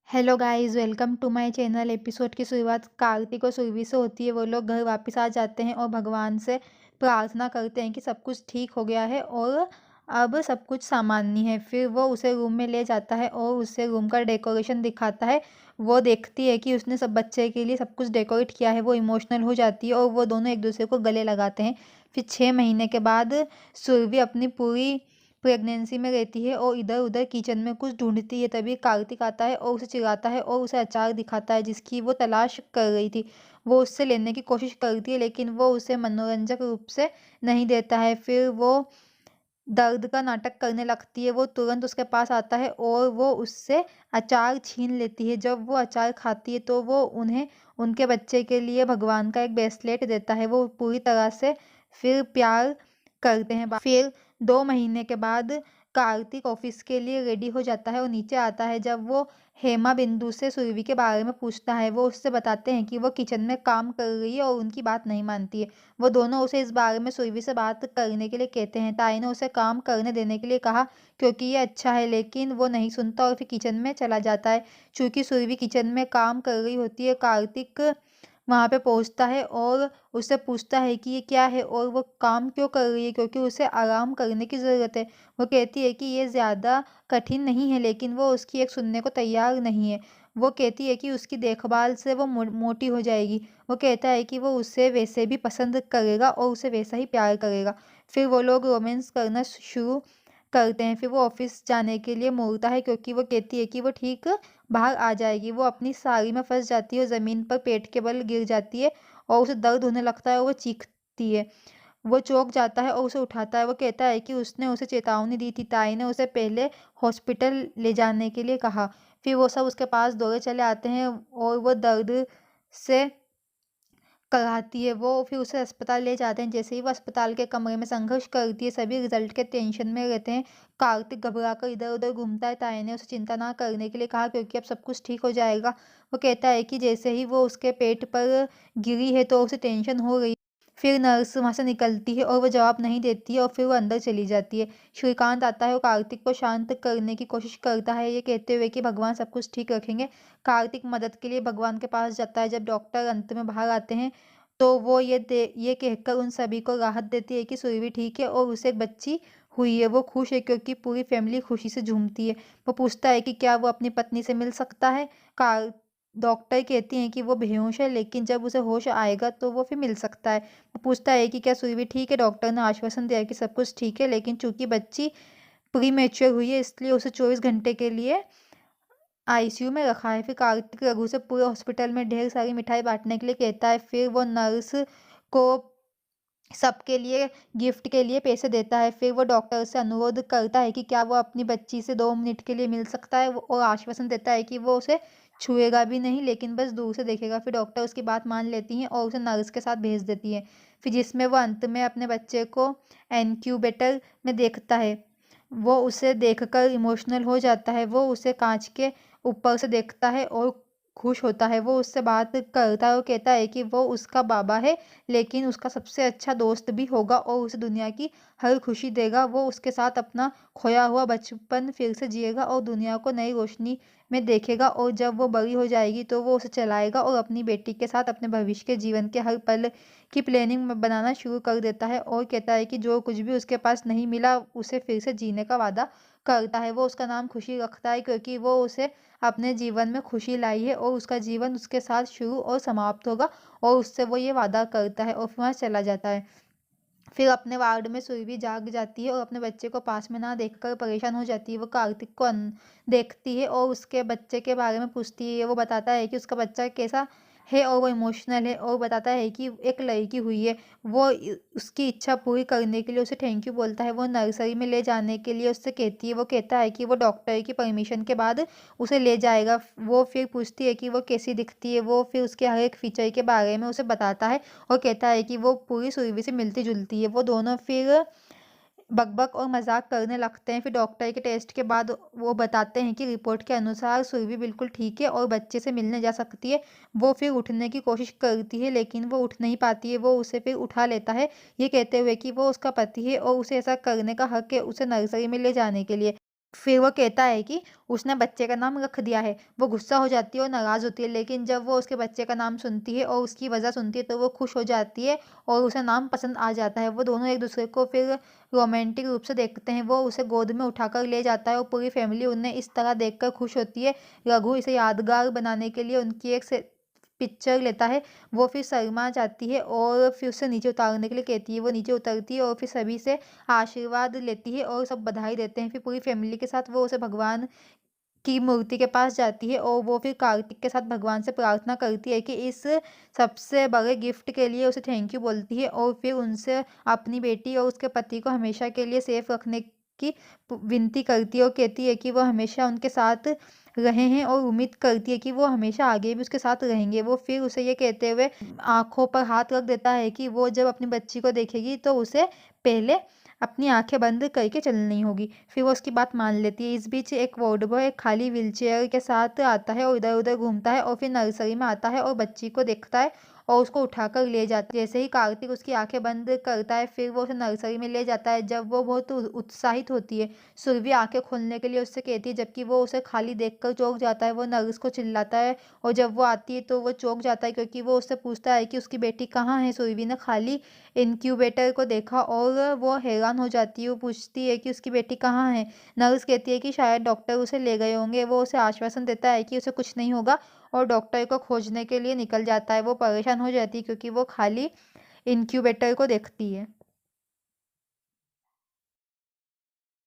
Hello guys, welcome to my channel. Episode की शुरुआत कार्तिक और सुरभि से होती है। वो लोग घर वापस आ जाते हैं और भगवान से प्रार्थना करते हैं कि सब कुछ ठीक हो गया है और अब सब कुछ सामान्य है। फिर वो उसे रूम में ले जाता है और उसे रूम का डेकोरेशन दिखाता है। वो देखती है कि उसने सब बच्चे के लिए सब कुछ डेकोरेट किया है। वो इमोशनल हो जाती है और वो दोनों एक दूसरे को गले लगाते हैं। फिर 6 महीने के बाद सुरभि अपनी पूरी प्रेगनेंसी में रहती है और इधर उधर किचन में कुछ ढूंढती है। तभी कार्तिक आता है और उसे चिढ़ाता है और उसे अचार दिखाता है जिसकी वो तलाश कर रही थी। वो उससे लेने की कोशिश करती है लेकिन वो उसे मनोरंजक रूप से नहीं देता है। फिर वो दर्द का नाटक करने लगती है। वो तुरंत उसके पास आता है और वो उससे अचार छीन लेती है। जब वो अचार खाती है तो वो उन्हें उनके बच्चे के लिए भगवान का एक ब्रेसलेट देता है। वो पूरी तरह से फिर प्यार करते हैं। फिर 2 महीने के बाद कार्तिक ऑफिस के लिए रेडी हो जाता है और नीचे आता है। जब वो हेमा बिंदु से सुरभि के बारे में पूछता है, वो उससे बताते हैं कि वो किचन में काम कर रही है और उनकी बात नहीं मानती है। वो दोनों उसे इस बारे में सुरभि से बात करने के लिए कहते हैं। ताई ने उसे काम करने देने के लिए कहा क्योंकि ये अच्छा है, लेकिन वो नहीं सुनता और फिर किचन में चला जाता है। चूंकि सुरभि किचन में काम कर रही होती है, कार्तिक वहाँ पे पहुँचता है और उससे पूछता है कि ये क्या है और वो काम क्यों कर रही है, क्योंकि उसे आराम करने की ज़रूरत है। वो कहती है कि ये ज़्यादा कठिन नहीं है, लेकिन वो उसकी एक सुनने को तैयार नहीं है। वो कहती है कि उसकी देखभाल से वो मोटी हो जाएगी। वो कहता है कि वो उसे वैसे भी पसंद करेगा और उसे वैसा ही प्यार करेगा। फिर वो लोग रोमांस करना शुरू करते हैं। फिर वो ऑफिस जाने के लिए मुड़ता है क्योंकि वो कहती है कि वो ठीक बाहर आ जाएगी। वो अपनी साड़ी में फंस जाती है और ज़मीन पर पेट के बल गिर जाती है और उसे दर्द होने लगता है और वो चीखती है। वो चौंक जाता है और उसे उठाता है। वो कहता है कि उसने उसे चेतावनी दी थी, ताई ने उसे पहले हॉस्पिटल ले जाने के लिए कहा। फिर वो सब उसके पास दौड़े चले आते हैं और वो दर्द से कराती है। वो फिर उसे अस्पताल ले जाते हैं। जैसे ही वो अस्पताल के कमरे में संघर्ष करती है, सभी रिजल्ट के टेंशन में रहते हैं। कार्तिक घबराकर इधर-उधर घूमता है। ताई ने उसे चिंता ना करने के लिए कहा क्योंकि अब सब कुछ ठीक हो जाएगा। वो कहता है कि जैसे ही वो उसके पेट पर गिरी है तो उसे टेंशन हो रही है। फिर नर्स वहाँ से निकलती है और वो जवाब नहीं देती है और फिर वो अंदर चली जाती है। श्रीकांत आता है और कार्तिक को शांत करने की कोशिश करता है, ये कहते हुए कि भगवान सब कुछ ठीक रखेंगे। कार्तिक मदद के लिए भगवान के पास जाता है। जब डॉक्टर अंत में बाहर आते हैं तो वो ये कहकर उन सभी को राहत देती है कि सुरभि ठीक है और उसे एक बच्ची हुई है। वो खुश है क्योंकि पूरी फैमिली खुशी से झूमती है। वो पूछता है कि क्या वो अपनी पत्नी से मिल सकता है। कार डॉक्टर कहती हैं कि वो बेहोश है, लेकिन जब उसे होश आएगा तो वो फिर मिल सकता है। वो पूछता है कि क्या सुरभि ठीक है। डॉक्टर ने आश्वासन दिया कि सब कुछ ठीक है, लेकिन चूंकि बच्ची प्रीमेच्योर हुई है इसलिए उसे 24 घंटे के लिए आईसीयू में रखा है। फिर कार्तिक रघु से पूरे हॉस्पिटल में ढेर सारी मिठाई बांटने के लिए कहता है। फिर वो नर्स को सबके लिए गिफ्ट के लिए पैसे देता है। फिर वो डॉक्टर से अनुरोध करता है कि क्या वो अपनी बच्ची से 2 मिनट के लिए मिल सकता है और आश्वासन देता है कि वो उसे छुएगा भी नहीं, लेकिन बस दूर से देखेगा। फिर डॉक्टर उसकी बात मान लेती हैं और उसे नर्स के साथ भेज देती है। फिर जिसमें वो अंत में अपने बच्चे को इनक्यूबेटर में देखता है। वो उसे देखकर इमोशनल हो जाता है। वो उसे कांच के ऊपर से देखता है और खुश होता है। वो उससे बात करता है और कहता है कि वो उसका बाबा है, लेकिन उसका सबसे अच्छा दोस्त भी होगा और उसे दुनिया की हर खुशी देगा। वो उसके साथ अपना खोया हुआ बचपन फिर से जिएगा और दुनिया को नई रोशनी में देखेगा। और जब वो बड़ी हो जाएगी तो वो उसे चलाएगा और अपनी बेटी के साथ अपने भविष्य के जीवन के हर पल की प्लानिंग बनाना शुरू कर देता है और कहता है कि जो कुछ भी उसके पास नहीं मिला उसे फिर से जीने का वादा करता है। वो उसका नाम खुशी रखता है क्योंकि वो उसे अपने जीवन में खुशी लाई है और उसका जीवन उसके साथ शुरू और समाप्त होगा और उससे वो ये वादा करता है और फिर वहाँ चला जाता है। फिर अपने वार्ड में सुरभि जाग जाती है और अपने बच्चे को पास में ना देखकर परेशान हो जाती है। वो कार्तिक को देखती है और उसके बच्चे के बारे में पूछती है। वो बताता है कि उसका बच्चा कैसा है और वो इमोशनल है और बताता है कि एक लड़की हुई है। वो उसकी इच्छा पूरी करने के लिए उसे थैंक यू बोलता है। वो नर्सरी में ले जाने के लिए उससे कहती है। वो कहता है कि वो डॉक्टर की परमिशन के बाद उसे ले जाएगा। वो फिर पूछती है कि वो कैसी दिखती है। वो फिर उसके हर एक फीचर के बारे में उसे बताता है और कहता है कि वो पूरी सुरभि से मिलती-जुलती है। वो दोनों फिर बक-बक और मज़ाक करने लगते हैं। फिर डॉक्टर के टेस्ट के बाद वो बताते हैं कि रिपोर्ट के अनुसार सुरभि बिल्कुल ठीक है और बच्चे से मिलने जा सकती है। वो फिर उठने की कोशिश करती है लेकिन वो उठ नहीं पाती है। वो उसे फिर उठा लेता है, ये कहते हुए कि वो उसका पति है और उसे ऐसा करने का हक है उसे नर्सरी में ले जाने के लिए। फिर वो कहता है कि उसने बच्चे का नाम रख दिया है। वो गुस्सा हो जाती है और नाराज़ होती है, लेकिन जब वो उसके बच्चे का नाम सुनती है और उसकी वजह सुनती है तो वो खुश हो जाती है और उसे नाम पसंद आ जाता है। वो दोनों एक-दूसरे को फिर रोमांटिक रूप से देखते हैं। वो उसे गोद में उठाकर ले जाता है और पूरी फैमिली उन्हें इस तरह देखकर खुश होती है। रघु इसे यादगार बनाने के लिए उनकी एक से पिक्चर लेता है। वो फिर शर्मा जाती है और फिर उसे नीचे उतारने के लिए कहती है। वो नीचे उतरती है और फिर सभी से आशीर्वाद लेती है और सब बधाई देते हैं। फिर पूरी फैमिली के साथ वो उसे भगवान की मूर्ति के पास जाती है और वो फिर कार्तिक के साथ भगवान से प्रार्थना करती है कि इस सबसे बड़े गिफ्ट के लिए उसे थैंक यू बोलती है और फिर उनसे अपनी बेटी और उसके पति को हमेशा के लिए सेफ रखने की विनती करती है और कहती है कि वो हमेशा उनके साथ रहे हैं और उम्मीद करती है कि वो हमेशा आगे भी उसके साथ रहेंगे। वो फिर उसे ये कहते हुए आँखों पर हाथ रख देता है कि वो जब अपनी बच्ची को देखेगी तो उसे पहले अपनी आँखें बंद करके चलनी होगी। फिर वो उसकी बात मान लेती है। इस बीच एक वार्ड बॉय एक खाली व्हीलचेयर के साथ आता है और इधर-उधर घूमता है और फिर नर्सरी में आता है और बच्ची को देखता है और उसको उठाकर ले जाता है। जैसे ही कार्तिक उसकी आँखें बंद करता है, फिर वो उसे नर्सरी में ले जाता है। जब वो बहुत उत्साहित होती है, सुरभि आँखें खोलने के लिए उससे कहती है, जबकि वो उसे खाली देखकर चौंक जाता है। वो नर्स को चिल्लाता है और जब वो आती है तो वो चौंक जाता है, क्योंकि वो उससे पूछता है कि उसकी बेटी कहाँ है। सुरभि ने खाली इनक्यूबेटर को देखा और वो हैरान हो जाती है। वो पूछती है कि उसकी बेटी कहाँ है? नर्स कहती है कि शायद डॉक्टर उसे ले गए होंगे। वो उसे आश्वासन देता है कि उसे कुछ नहीं होगा और डॉक्टर को खोजने के लिए निकल जाता है। वो परेशान हो जाती है क्योंकि वो खाली इनक्यूबेटर को देखती है।